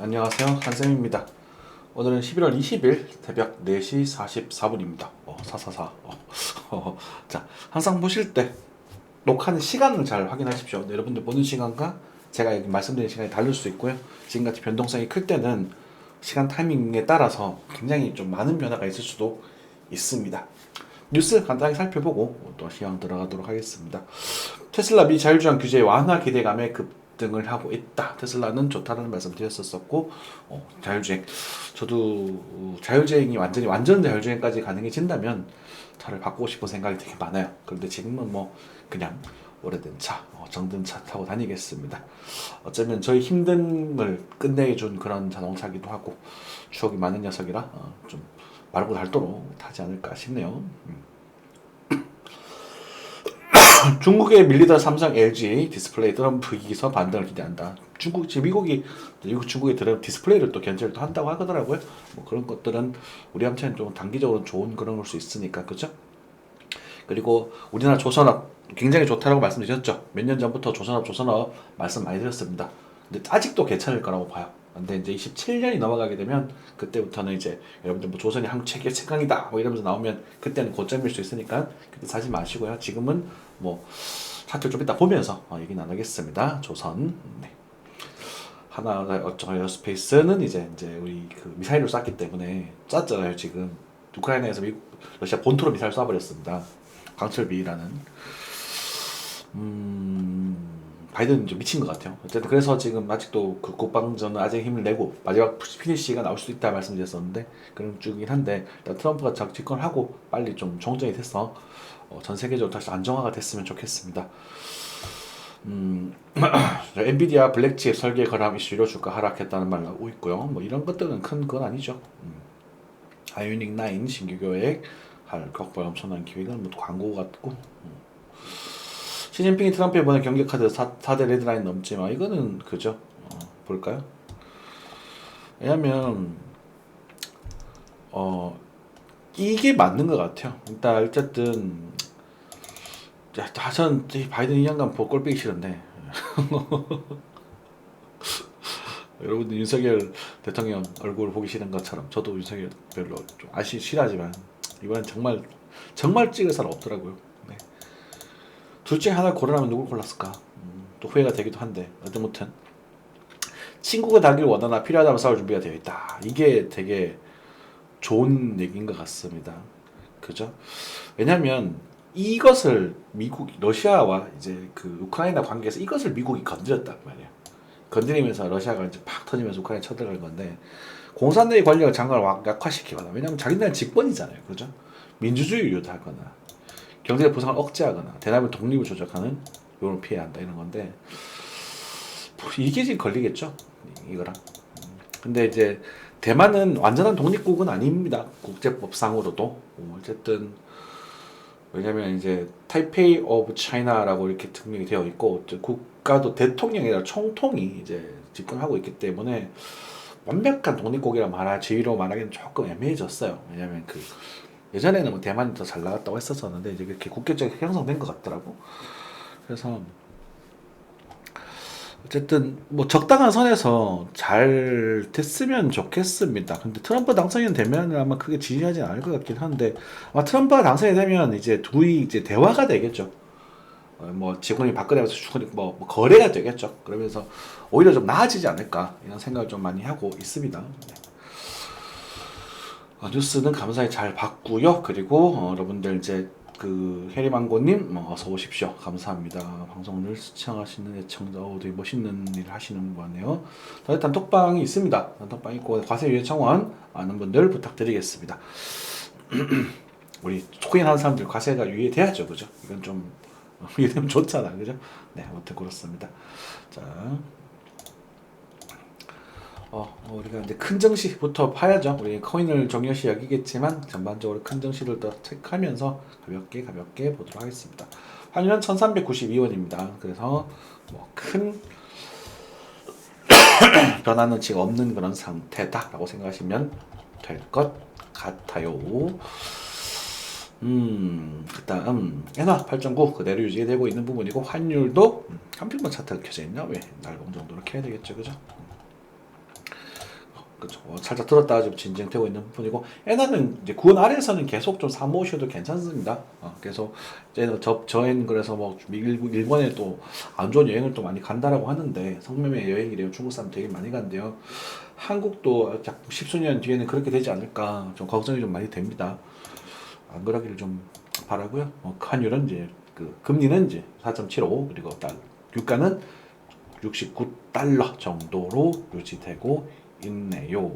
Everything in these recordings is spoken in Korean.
안녕하세요. 한쌤입니다. 오늘은 11월 20일 새벽 4시 44분입니다. 444. 자, 항상 보실 때 녹화하는 시간을 잘 확인하십시오. 여러분들 보는 시간과 제가 여기 말씀드리는 시간이 다를 수 있고요. 지금같이 변동성이 클 때는 시간 타이밍에 따라서 굉장히 좀 많은 변화가 있을 수도 있습니다. 뉴스 간단히 살펴보고 또 시황 들어가도록 하겠습니다. 테슬라 미 자율주행 규제 완화 기대감에 급등을 하고 있다. 테슬라는 좋다는 말씀드렸었고, 자율주행. 저도 자율주행이 완전 자율주행까지 가능해진다면 차를 바꾸고 싶은 생각이 되게 많아요. 그런데 지금은 뭐 그냥 오래된 차, 정든 차 타고 다니겠습니다. 어쩌면 저희 힘듦을 끝내준 그런 자동차기도 하고 추억이 많은 녀석이라 좀 마르고 닳도록 타지 않을까 싶네요. 중국에 밀리던 삼성, LG 디스플레이 트럼프 기기서 반등을 기대한다. 미국이 중국에 들어 디스플레이를 또 견제를 또 한다고 하더라고요. 뭐 그런 것들은 우리한테는 좀 단기적으로 좋은 그런 걸 수 있으니까, 그죠? 그리고 우리나라 조선업 굉장히 좋다라고 말씀드렸죠. 몇 년 전부터 조선업 말씀 많이 드렸습니다. 근데 아직도 괜찮을 거라고 봐요. 근데 이제 27년이 넘어가게 되면 그때부터는 이제 여러분들 뭐 조선이 한국 세계 최강이다 뭐 이러면서 나오면 그때는 고점일 수 있으니까 그때 사지 마시고요. 지금은 뭐 차트 좀 이따 보면서 얘기 나누겠습니다. 조선. 네. 하나 에어스페이스는 이제 우리 그 미사일을 쐈기 때문에 쐈잖아요. 지금 우크라이나에서 러시아 본토로 미사일 쏴버렸습니다. 강철비라는. 바이든은 좀 미친 것 같아요. 어쨌든 그래서 지금 아직도 그 국방전은 아직 힘을 내고 마지막 피니시가 나올 수도 있다 말씀드렸었는데 그런 쪽이긴 한데 일단 트럼프가 집권을 하고 빨리 좀 정정이 돼서 전 세계적으로 다시 안정화가 됐으면 좋겠습니다. 엔비디아 블랙칩 설계 결함 이슈로 주가 하락했다는 말 나오고 있고요. 뭐 이런 것들은 큰 건 아니죠. 아이오닉 9 신규 계획 할 격발 엄청난 기획은 뭐 광고 같고. 시진핑이 트럼프에 보낸 경계카드 4대 레드라인 넘지만 이거는 그죠? 볼까요? 왜냐면 이게 맞는 것 같아요. 일단 어쨌든 전 바이든 2년간 꼴 빼기 싫은데 여러분들 윤석열 대통령 얼굴 보기 싫은 것처럼 저도 윤석열 별로 좀 싫어하지만 이번엔 정말 찍을 사람 없더라고요. 네. 둘 중에 하나 고르라면 누굴 골랐을까? 또 후회가 되기도 한데 아무튼 친구가 닿길 원하나 필요하다면 싸울 준비가 되어 있다. 이게 되게 좋은 얘기인 것 같습니다. 그죠? 왜냐하면 이것을 러시아와 이제 그 우크라이나 관계에서 이것을 미국이 건드렸단 말이에요. 건드리면서 러시아가 이제 팍 터지면서 우크라이나 쳐들어갈 건데 공산당의 권력을 잠깐 약화시키거나 왜냐하면 자기네는 직권이잖아요. 그죠? 민주주의를 유도하거나 경제 부상을 억제하거나 대나무 독립을 조작하는 요런 피해야 한다 이런 건데 이게 지금 걸리겠죠 이거랑. 근데 이제 대만은 완전한 독립국은 아닙니다. 국제법상으로도 어쨌든 왜냐면 이제 타이페이 오브 차이나라고 이렇게 등록이 되어 있고 국가도 대통령이 아니라 총통이 이제 집권하고 있기 때문에 완벽한 독립국이라 지위로 말하기는 조금 애매해졌어요. 왜냐면 그 예전에는 뭐 대만이 더 잘 나갔다고 했었었는데 이제 이렇게 국격적이 형성된 것 같더라고. 그래서 어쨌든 뭐 적당한 선에서 잘 됐으면 좋겠습니다. 근데 트럼프 당선이 되면 아마 크게 지지하진 않을 것 같긴 한데 아마 트럼프가 당선이 되면 이제 둘이 이제 대화가 되겠죠. 뭐 직원이 박근혜에서 뭐 거래가 되겠죠. 그러면서 오히려 좀 나아지지 않을까 이런 생각을 좀 많이 하고 있습니다. 네. 뉴스는 감사히 잘 봤고요. 그리고 여러분들 이제 그 해리망고님 어서 오십시오. 감사합니다. 방송을 시청하시는 애청자 되게 멋있는 일을 하시는 것 같네요. 다른 단톡방이 있습니다. 단톡방 있고 과세 유예 청원 아는 분들 부탁드리겠습니다. 우리 코인 하는 사람들 과세가 유예돼야죠, 그죠? 이건 좀 유예되면 좋잖아, 그죠? 네, 아무튼 그렇습니다. 자. 우리가 이제 큰 증시부터 파야죠. 우리 코인을 중요시 여기겠지만 전반적으로 큰 증시를 더 체크하면서 가볍게 보도록 하겠습니다. 환율은 1392원입니다. 그래서 뭐 큰 변화는 지금 없는 그런 상태다라고 생각하시면 될 것 같아요. 그다음 엔화 8.9 그대로 유지되고 있는 부분이고 환율도 한 평번 차트가 켜져 있나? 왜 날봉 정도로 켜야 되겠죠, 그죠? 그렇죠. 살짝 들었다가 지금 진정되고 있는 부분이고 엔화는 이제 9원 아래에서는 계속 좀 사모으셔도 괜찮습니다. 계속 이제는 저희는 그래서 뭐 일본에 또 안 좋은 여행을 또 많이 간다라고 하는데 성매매 여행이래요. 중국 사람 되게 많이 간대요. 한국도 약 십수년 뒤에는 그렇게 되지 않을까 좀 걱정이 좀 많이 됩니다. 안 그러기를 좀 바라고요. 환율은 이제 그 금리는 이제 4.75 그리고 유가는 69달러 정도로 유지되고 있네요.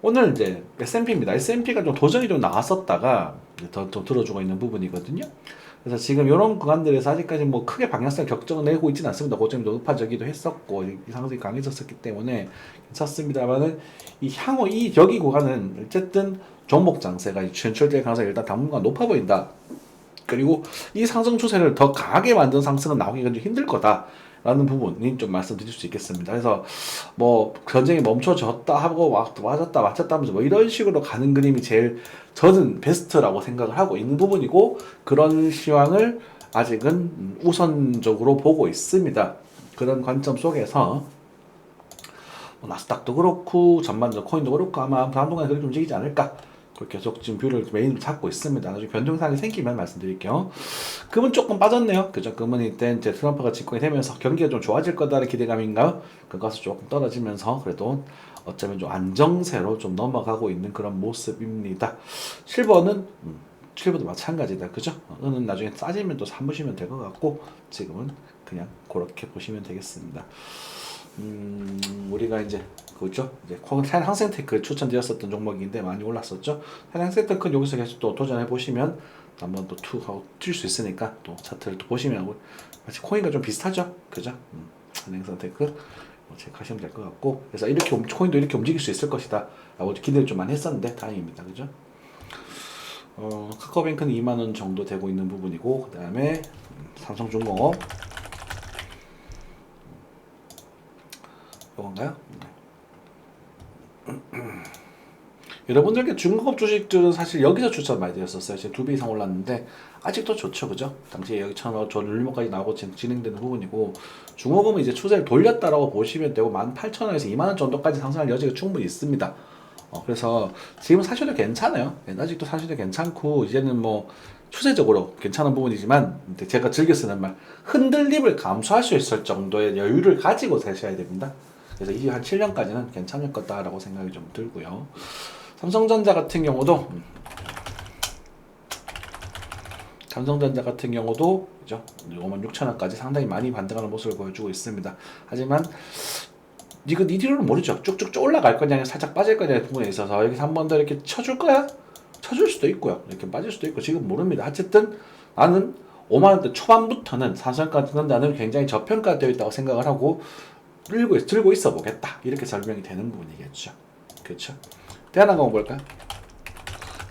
오늘 이제 S&P입니다. S&P가 좀 도전이 좀 나왔었다가 더 들어주고 있는 부분이거든요. 그래서 지금 이런 구간들에서 아직까지 뭐 크게 방향성 결정을 내고 있지는 않습니다. 고점이 높아지기도 했었고 이 상승이 강해졌었기 때문에 괜찮습니다만은 이 향후 이 여기 구간은 어쨌든 종목 장세가 chuyển 출될 가능성이 일단 당분간 높아 보인다. 그리고 이 상승 추세를 더 강하게 만든 상승은 나오기가 좀 힘들 거다라는 부분이 좀 말씀드릴 수 있겠습니다. 그래서 뭐 전쟁이 멈춰졌다 하고 맞았다 하면서 뭐 이런 식으로 가는 그림이 제일 저는 베스트라고 생각을 하고 있는 부분이고 그런 시황을 아직은 우선적으로 보고 있습니다. 그런 관점 속에서 뭐 나스닥도 그렇고 전반적 코인도 그렇고 아마 당분간 그렇게 움직이지 않을까 계속 지금 뷰를 메인으로 잡고 있습니다. 나중에 변동사항이 생기면 말씀드릴게요. 금은 조금 빠졌네요. 그죠? 금은 이때 이제 트럼프가 집권이 되면서 경기가 좀 좋아질 거다라는 기대감인가요? 그것은 조금 떨어지면서 그래도 어쩌면 좀 안정세로 좀 넘어가고 있는 그런 모습입니다. 실버는 실버도 마찬가지다. 그죠? 은은 나중에 싸지면 또 사보시면 될 것 같고 지금은 그냥 그렇게 보시면 되겠습니다. 우리가 이제 그죠? 이제 항생테크 추천드렸었던 종목인데 많이 올랐었죠. 항생테크 여기서 계속 또 도전해 보시면 한번 또 툭 하고 튈 수 있으니까 또 차트를 또 보시면 마치 코인과 좀 비슷하죠, 그죠? 항생테크 체크하시면 될 것 같고 그래서 이렇게 코인도 이렇게 움직일 수 있을 것이다라고 기대를 좀 많이 했었는데 다행입니다, 그죠? 카카오뱅크는 2만 원 정도 되고 있는 부분이고 그 다음에 삼성중공업 이건가요? 여러분들께 중공업 주식들은 사실 여기서 추천 많이 드렸었어요. 지금 2배 이상 올랐는데 아직도 좋죠, 그죠? 당시에 여기처럼 저 눌림목까지 나오고 진행되는 부분이고 중공업은 이제 추세를 돌렸다라고 보시면 되고 18,000원에서 2만 원 정도까지 상승할 여지가 충분히 있습니다. 그래서 지금 사셔도 괜찮아요. 아직도 사셔도 괜찮고 이제는 뭐 추세적으로 괜찮은 부분이지만 제가 즐겨 쓰는 말 흔들림을 감수할 수 있을 정도의 여유를 가지고 사셔야 됩니다. 그래서 이제 한 7년까지는 괜찮을 거다라고 생각이 좀 들고요. 삼성전자 같은 경우도 그죠? 56,000원까지 상당히 많이 반등하는 모습을 보여주고 있습니다. 하지만 이거 니들은 모르죠. 쭉쭉 올라갈 거냐, 살짝 빠질 거냐의 부분에 있어서 여기서 한 번 더 이렇게 쳐줄 거야? 쳐줄 수도 있고요. 이렇게 빠질 수도 있고 지금 모릅니다. 어쨌든 나는 5만 원대 초반부터는 삼성전자는 굉장히 저평가되어 있다고 생각을 하고 들고 있어 보겠다. 이렇게 설명이 되는 부분이겠죠. 그렇죠? 대한항공 볼까요?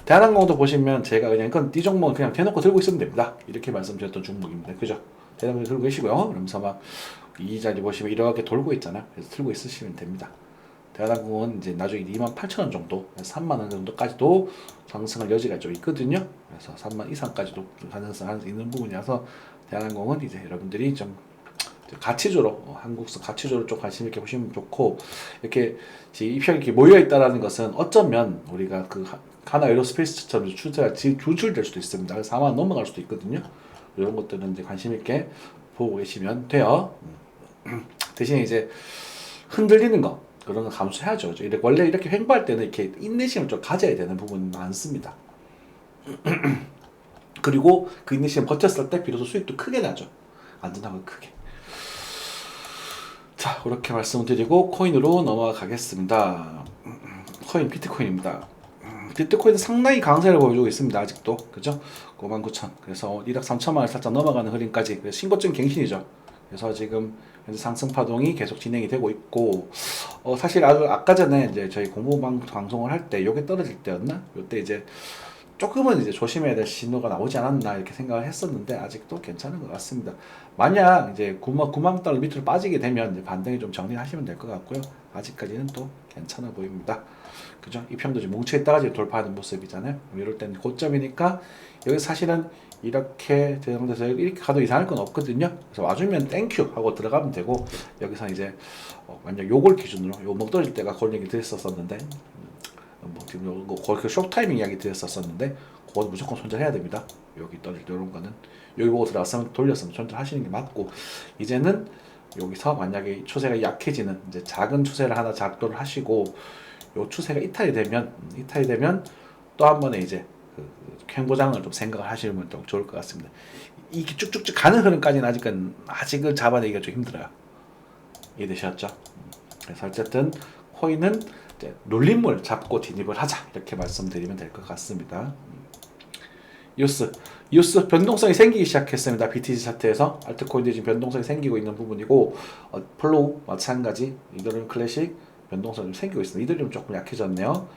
대한항공도 보시면 제가 그냥 이건 이 종목은 그냥 대놓고 들고 있으면 됩니다. 이렇게 말씀드렸던 종목입니다. 그죠? 대한항공 들고 계시고요. 그러면서 막 이 자리 보시면 이렇게 돌고 있잖아요. 그래서 들고 있으시면 됩니다. 대한항공은 이제 나중에 28,000원 정도, 3만 원 정도까지도 상승할 여지가 좀 있거든요. 그래서 3만 이상까지도 가능성이 있는 부분이라서 대한항공은 이제 여러분들이 좀 가치주로 한국서 가치주로 좀 관심 있게 보시면 좋고 이렇게 입형이 이렇게 모여 있다라는 것은 어쩌면 우리가 그 하나 에어로스페이스처럼 추출될 수도 있습니다. 4만 원 넘어갈 수도 있거든요. 이런 것들은 이제 관심 있게 보고 계시면 돼요. 대신에 이제 흔들리는 거 그런 거 감수해야죠. 원래 이렇게 횡보할 때는 이렇게 인내심을 좀 가져야 되는 부분이 많습니다. 그리고 그 인내심 버텼을 때 비로소 수익도 크게 나죠. 안전하고 크게. 자, 그렇게 말씀을 드리고 코인으로 넘어가겠습니다. 코인 비트코인입니다. 비트코인은 상당히 강세를 보여주고 있습니다. 아직도 그죠? 59,000 그래서 1억 3천만 원 살짝 넘어가는 흐름까지 신고점 갱신이죠. 그래서 지금 현재 상승 파동이 계속 진행이 되고 있고 사실 아까 전에 이제 저희 공부 방송을 할 때 요게 떨어질 때였나? 요때 이제 조금은 이제 조심해야 될 신호가 나오지 않았나 이렇게 생각을 했었는데 아직도 괜찮은 것 같습니다. 만약 이제 9만 달러 밑으로 빠지게 되면 이제 반등이 좀 정리하시면 될 것 같고요. 아직까지는 또 괜찮아 보입니다. 그죠? 이 편도 지금 뭉쳐있다가 돌파하는 모습이잖아요. 이럴 때는 고점이니까 여기 사실은 이렇게 대응돼서 이렇게 가도 이상할 건 없거든요. 그래서 와주면 땡큐 하고 들어가면 되고 여기서 이제 만약 요걸 기준으로 요 먹떨어질 때가 그런 얘기 드렸었는데 뭐 지금 거의 그 쇼타이밍 이야기 드렸었는데 그거 무조건 손절해야 됩니다. 여기 떨어질 때 이런 거는 여기 보고 들어갔으면 돌렸으면 손절하시는 게 맞고 이제는 여기서 만약에 추세가 약해지는 이제 작은 추세를 하나 작도를 하시고 요 추세가 이탈이 되면 또 한 번에 이제 그 횡보장을 좀 생각을 하시면 좀 좋을 것 같습니다. 이게 쭉쭉쭉 가는 흐름까지는 아직은 잡아내기가 좀 힘들어요. 이해되셨죠? 그래서 어쨌든 코인은 이제 눌림물 잡고 진입을 하자 이렇게 말씀드리면 될 것 같습니다. 유스 변동성이 생기기 시작했습니다. BTC 차트에서 알트코인들이 지금 변동성이 생기고 있는 부분이고 플로우 마찬가지 이들은 클래식 변동성이 좀 생기고 있습니다. 이들이 조금 약해졌네요.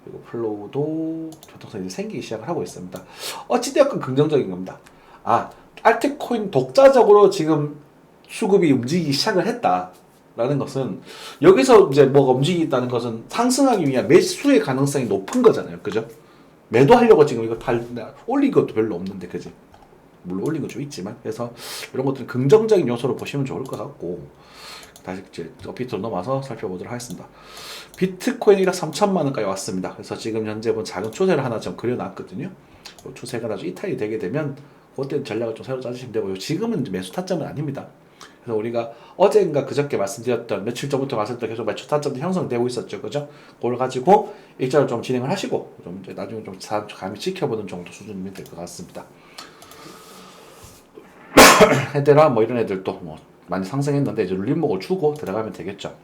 그리고 플로우도 변동성이 생기기 시작을 하고 있습니다. 어찌되었건 긍정적인 겁니다. 알트코인 독자적으로 지금 수급이 움직이기 시작을 했다라는 것은 여기서 이제 뭐가 움직이다는 것은 상승하기 위한 매수의 가능성이 높은 거잖아요. 그죠? 매도하려고 지금 이거 올린 것도 별로 없는데, 그지? 물론 올린 거 좀 있지만, 그래서 이런 것들은 긍정적인 요소로 보시면 좋을 것 같고, 다시 이제 업비트로 넘어와서 살펴보도록 하겠습니다. 비트코인이 3천만 원까지 왔습니다. 그래서 지금 현재 작은 추세를 하나 좀 그려놨거든요. 추세가 나중 이탈이 되게 되면 그때 전략을 좀 새로 짜주시면 되고요. 지금은 매수 타점은 아닙니다. 그래서 우리가 어제인가 그저께 말씀드렸던 며칠 전부터 봤을 때 계속 매수 타점도 형성되고 있었죠, 그죠? 그걸 가지고 일자로 좀 진행을 하시고 좀 이제 나중에 좀 감히 지켜보는 정도 수준이면 될 것 같습니다. 헤데라 뭐 이런 애들도 뭐 많이 상승했는데 이제 룰림목을 주고 들어가면 되겠죠.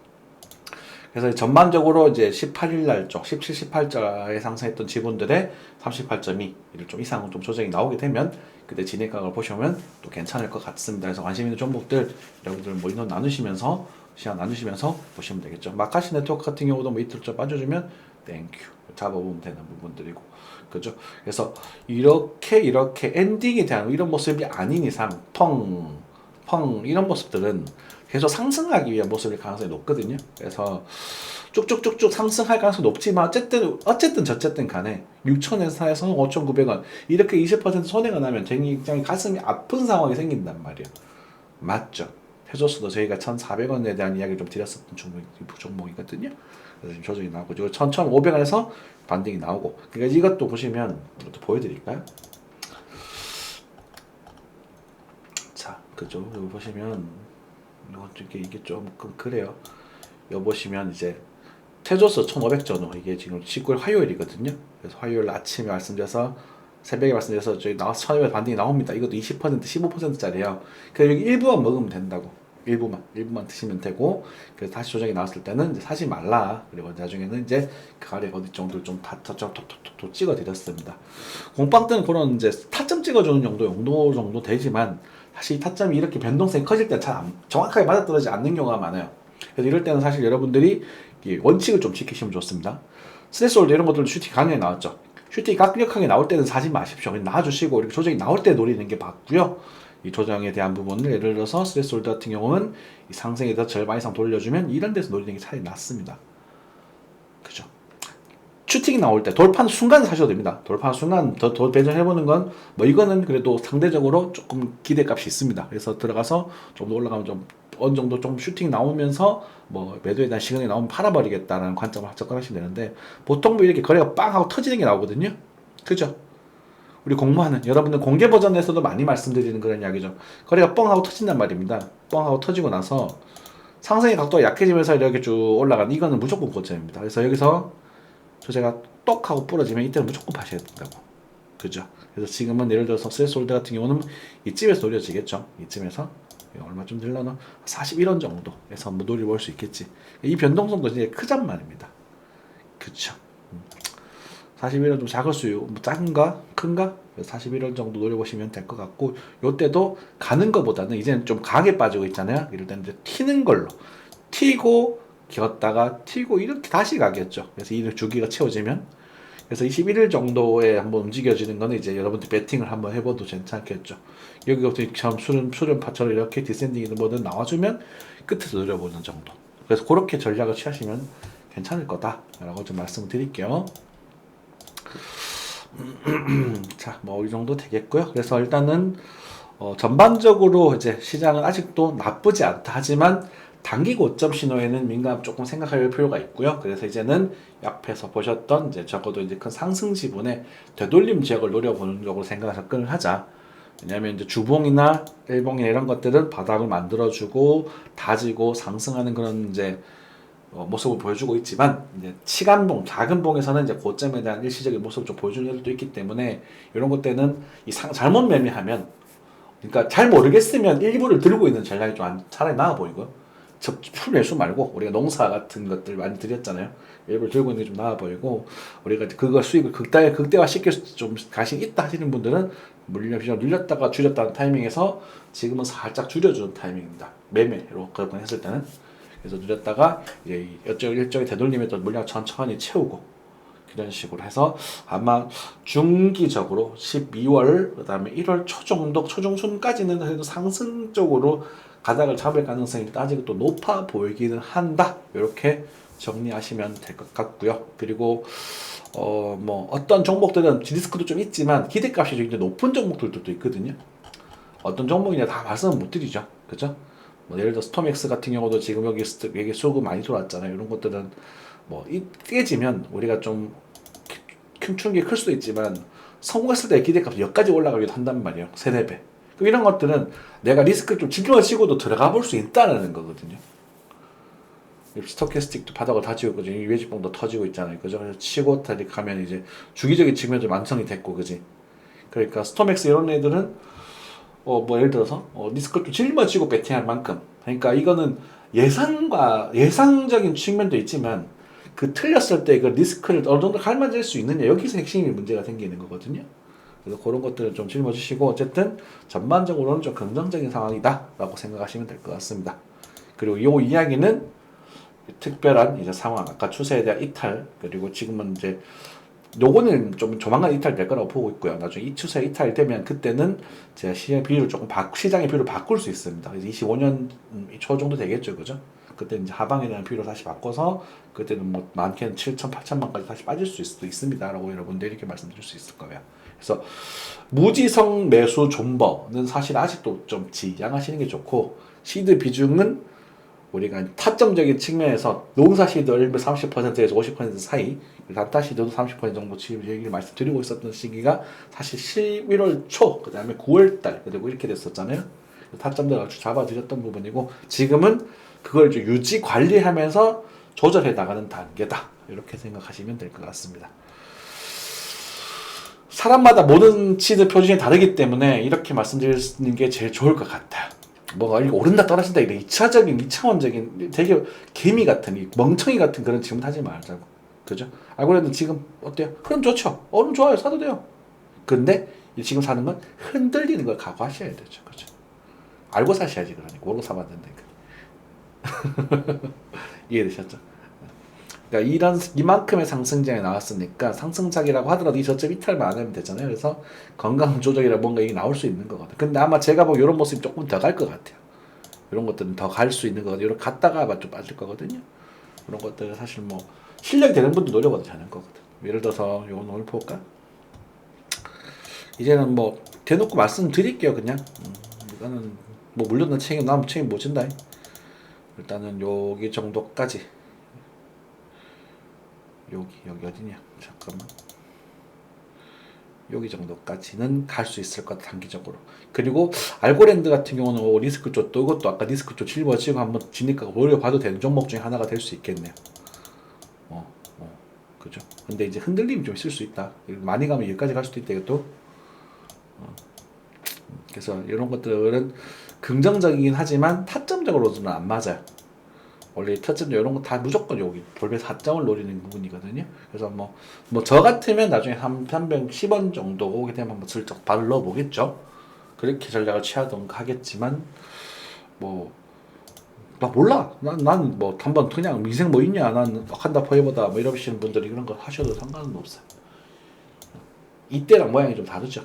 그래서 전반적으로 이제 18일 쪽, 17, 18자에 상승했던 지분들의 38.2, 이를 좀 이상은 좀 조정이 나오게 되면 그때 진입각을 보시면 또 괜찮을 것 같습니다. 그래서 관심 있는 종목들 여러분들 뭐 인원 나누시면서 시간 나누시면서 보시면 되겠죠. 마카시 네트워크 같은 경우도 뭐 이틀 좀 빠져주면 땡큐 잡아보면 되는 부분들이고, 그죠? 그래서 이렇게 엔딩에 대한 이런 모습이 아닌 이상 펑 이런 모습들은 계속 상승하기 위한 모습일 가능성이 높거든요. 그래서 쭉쭉쭉쭉 상승할 가능성이 높지만 어쨌든 간에 6,000원에서 5,900원 이렇게 20% 손해가 나면 굉장히 가슴이 아픈 상황이 생긴단 말이에요. 맞죠? 테조스도 저희가 1,400원에 대한 이야기를 좀 드렸었던 종목이거든요. 그래서 지금 조정이 나오고 1,500원에서 반등이 나오고, 그러니까 이것도 보시면 이것도 보여드릴까요? 자, 그죠? 여기 보시면 이게 좀 그래요. 여기 보시면 이제 테조스 1,500전후 이게 지금 19일 화요일이거든요. 그래서 화요일 아침에 말씀드려서 새벽에 말씀드려서 저희 나와서 1,500 반등이 나옵니다. 이것도 20% 15%짜리예요. 그래서 여기 일부만 먹으면 된다고. 일부만 드시면 되고, 그래서 다시 조정이 나왔을 때는 이제 사지 말라. 그리고 나중에는 이제 그 아래 어디 정도를 좀 톡톡톡 찍어 드렸습니다. 공빵 때는 그런 이제 타점 찍어주는 정도 되지만 사실 이 타점이 이렇게 변동성이 커질 때는 잘 정확하게 맞아떨어지지 않는 경우가 많아요. 그래서 이럴 때는 사실 여러분들이 원칙을 좀 지키시면 좋습니다. 스트레스홀드 이런 것들도 슈팅 강하게 나왔죠. 슈팅이 강력하게 나올 때는 사지 마십시오. 그냥 놔주시고 이렇게 조정이 나올 때 노리는 게 맞고요. 이 조정에 대한 부분을 예를 들어서 스트레스홀드 같은 경우는 이 상승에 대해서 절반 이상 돌려주면 이런 데서 노리는 게 차라리 낫습니다. 그죠? 슈팅이 나올 때 돌파하는 순간 사셔도 됩니다. 돌파하는 순간 더 배전해보는 건 뭐 이거는 그래도 상대적으로 조금 기대값이 있습니다. 그래서 들어가서 좀 더 올라가면 좀 어느 정도 좀 슈팅 나오면서 뭐 매도에 대한 시그널이 나오면 팔아버리겠다라는 관점을 접근하시면 되는데, 보통 뭐 이렇게 거래가 빵 하고 터지는 게 나오거든요. 그죠? 우리 공부하는 여러분들 공개 버전에서도 많이 말씀드리는 그런 이야기죠. 거래가 뻥 하고 터진단 말입니다. 뻥 하고 터지고 나서 상승의 각도가 약해지면서 이렇게 쭉 올라가는 이거는 무조건 고점입니다. 그래서 여기서 조제가 똑 하고 부러지면 이때는 무조건 파셔야 된다고. 그죠? 그래서 지금은 예를 들어서 스트레스홀드 같은 경우는 이쯤에서 노려지겠죠. 이쯤에서 얼마쯤 들려나 41원 정도에서 뭐 노려볼 수 있겠지. 이 변동성도 이제 크단 말입니다. 그쵸? 41원 좀 작을 수요. 뭐 작은가? 큰가? 41원 정도 노려보시면 될 것 같고, 요때도 가는 것보다는 이제는 좀 강하게 빠지고 있잖아요. 이럴 때는 이제 튀는 걸로 튀고 기었다가 튀고 이렇게 다시 가겠죠. 그래서 이 주기가 채워지면 그래서 21일 정도에 한번 움직여지는 거는 이제 여러분들 배팅을 한번 해봐도 괜찮겠죠. 여기부터 처음 수렴파처럼 이렇게 디센딩이든 뭐든 나와주면 끝에서 노려보는 정도. 그래서 그렇게 전략을 취하시면 괜찮을 거다라고 좀 말씀을 드릴게요. 자, 뭐 이 정도 되겠고요. 그래서 일단은 전반적으로 이제 시장은 아직도 나쁘지 않다 하지만 단기 고점 신호에는 민감 조금 생각할 필요가 있고요. 그래서 이제는 앞에서 보셨던 이제 적어도 이제 큰 상승 지분의 되돌림 지역을 노려보는 쪽으로 생각을 접근을 하자. 왜냐하면 이제 주봉이나 일봉이나 이런 것들은 바닥을 만들어주고 다지고 상승하는 그런 이제 모습을 보여주고 있지만 이제 시간봉 작은 봉에서는 이제 고점에 대한 일시적인 모습을 좀 보여주는 것도 있기 때문에 이런 것 때는 잘못 매매하면 그러니까 잘 모르겠으면 일부를 들고 있는 전략이 좀 차라리 나아 보이고요. 풀 매수 말고 우리가 농사 같은 것들 많이 드렸잖아요. 일부를 들고 있는 게 좀 나아 보이고 우리가 그거 수익을 극대화시킬 좀 자신 있다 하시는 분들은 비중 늘렸다가 줄였다는 타이밍에서 지금은 살짝 줄여주는 타이밍입니다. 매매로 그렇게 했을 때는 그래서 늘렸다가 이제 일정의 되돌림에 또 물량 천천히 채우고 이런 식으로 해서 아마 중기적으로 12월 그다음에 1월 초 정도 초중순까지는 그래도 상승 쪽으로 가닥을 잡을 가능성이 아직 또 높아 보이기는 한다. 이렇게 정리하시면 될 것 같고요. 그리고 뭐 어떤 종목들은 리스크도 좀 있지만 기대값이 좀 높은 종목들도 또 있거든요. 어떤 종목이냐 다 말씀은 못 드리죠. 그죠? 뭐 예를 들어 스톰엑스 같은 경우도 지금 여기 수급 많이 들어왔잖아요. 이런 것들은 뭐 깨지면 우리가 좀 큰 충격이 클 수도 있지만 성공했을 때 기대값이 여기까지 올라가기도 한단 말이에요. 3-4배. 이런 것들은 내가 리스크를 좀 짊어지고도 들어가 볼 수 있다는 거거든요. 스토캐스틱도 바닥을 다지고 있거든요. 외지봉도 터지고 있잖아요. 그죠? 그래서 치고 가면 이제 주기적인 측면도 완성이 됐고, 그지? 그러니까 스톰엑스 이런 애들은 뭐 예를 들어서 리스크를 좀 짊어지고 배팅할 만큼. 그러니까 이거는 예상적인 측면도 있지만 그 틀렸을 때 그 리스크를 어느 정도 갈만질 수 있느냐 여기서 핵심이 문제가 생기는 거거든요. 그래서 그런 것들을 좀 짊어지시고 어쨌든 전반적으로는 좀 긍정적인 상황이다라고 생각하시면 될 것 같습니다. 그리고 이 이야기는 특별한 이제 상황, 아까 추세에 대한 이탈 그리고 지금은 이제 요거는 좀 조만간 이탈될 거라고 보고 있고요. 나중에 이 추세 이탈되면 그때는 제가 시장의 비율을 시장의 비율을 바꿀 수 있습니다. 그래서 25년 초 정도 되겠죠, 그죠? 그때 이제 하방에 대한 비율을 다시 바꿔서 그때는 뭐 많게는 7천, 8천만까지 다시 빠질 수도 있습니다라고 여러분들 이렇게 말씀드릴 수 있을 거예요. 그래서 무지성 매수 존버는 사실 아직도 좀 지양하시는 게 좋고 시드 비중은 우리가 타점적인 측면에서 농사 시드 30%에서 50% 사이 단타 시드도 30% 정도 지금 얘기를 말씀드리고 있었던 시기가 사실 11월 초 그 다음에 9월 달 그리고 이렇게 됐었잖아요. 타점들 잡아드렸던 부분이고 지금은 그걸 좀 유지 관리하면서 조절해 나가는 단계다. 이렇게 생각하시면 될 것 같습니다. 사람마다 모든 시드 표준이 다르기 때문에 이렇게 말씀드리는 게 제일 좋을 것 같아요. 뭐가 이거 오른다 떨어진다 이런 2차원적인 되게 개미 같은 멍청이 같은 그런 질문 하지 말자고. 그죠? 알고리즘 지금 어때요? 흐름 좋죠? 흐름 좋아요. 사도 돼요. 근데 지금 사는 건 흔들리는 걸 각오하셔야 되죠. 그죠? 알고 사셔야지 그러니까. 모르고 사면 안 된다니까. 이해되셨죠? 그러니까 이만큼의 상승장이 나왔으니까 상승장이라고 하더라도 이 저점 이탈만 안 하면 되잖아요. 그래서 건강 조정이라 뭔가 이게 나올 수 있는 거거든요. 근데 아마 제가 보기 이런 모습이 조금 더 갈 것 같아요. 이런 것들은 더 갈 수 있는 거거든요. 이렇게 갔다가 좀 빠질 거거든요. 이런 것들은 사실 뭐 실력이 되는 분도 노력은 되는 거거든. 예를 들어서 이건 오늘 볼까? 이제는 뭐 대놓고 말씀드릴게요. 그냥 이거는 뭐 물론 남 책임 못 진다. 일단은 여기 정도까지 여기 어디냐 잠깐만 여기 정도까지는 갈 수 있을 것 같아 단기적으로. 그리고 알고랜드 같은 경우는 리스크 쪽도 이것도 아까 리스크 쪽 짊어지고 한번 지니까 노려봐도 되는 종목 중에 하나가 될 수 있겠네요. 그죠? 근데 이제 흔들림이 좀 있을 수 있다. 많이 가면 여기까지 갈 수도 있다 이것도. 그래서 이런 것들은 긍정적이긴 하지만 타점적으로는 안 맞아요. 원래 타점 이런 거 다 무조건 여기 볼배 4점을 노리는 부분이거든요. 그래서 뭐 저 같으면 나중에 310원 정도 오게 되면 한번 슬쩍 발을 넣어보겠죠. 그렇게 전략을 취하던가 하겠지만 나 몰라. 난 뭐 한번 그냥 인생 뭐 있냐. 난 한다 포에버다 뭐 이러시는 분들이 그런 거 하셔도 상관은 없어요. 이때랑 모양이 좀 다르죠.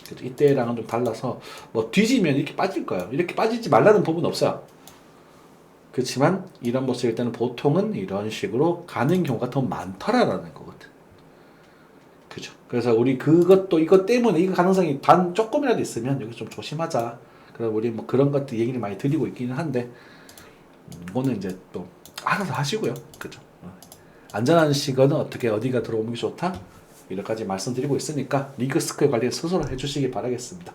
그죠? 이때랑은 좀 달라서 뭐 뒤지면 이렇게 빠질 거예요. 이렇게 빠지지 말라는 법은 없어요. 그렇지만 이런 모습일 때는 보통은 이런 식으로 가는 경우가 더 많더라라는 거거든. 그죠? 그래서 우리 그것도 이것 때문에 이거 가능성이 반 조금이라도 있으면 여기 좀 조심하자. 그래서 우리 뭐 그런 것들 얘기를 많이 드리고 있기는 한데 이거는 이제 또 알아서 하시고요. 그죠? 안전한 시건은 어떻게 어디가 들어오는 게 좋다? 이렇게까지 말씀드리고 있으니까 리스크 관리 스스로 해주시기 바라겠습니다.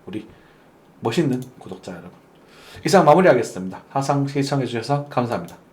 우리 멋있는 구독자 여러분. 이상 마무리하겠습니다. 항상 시청해주셔서 감사합니다.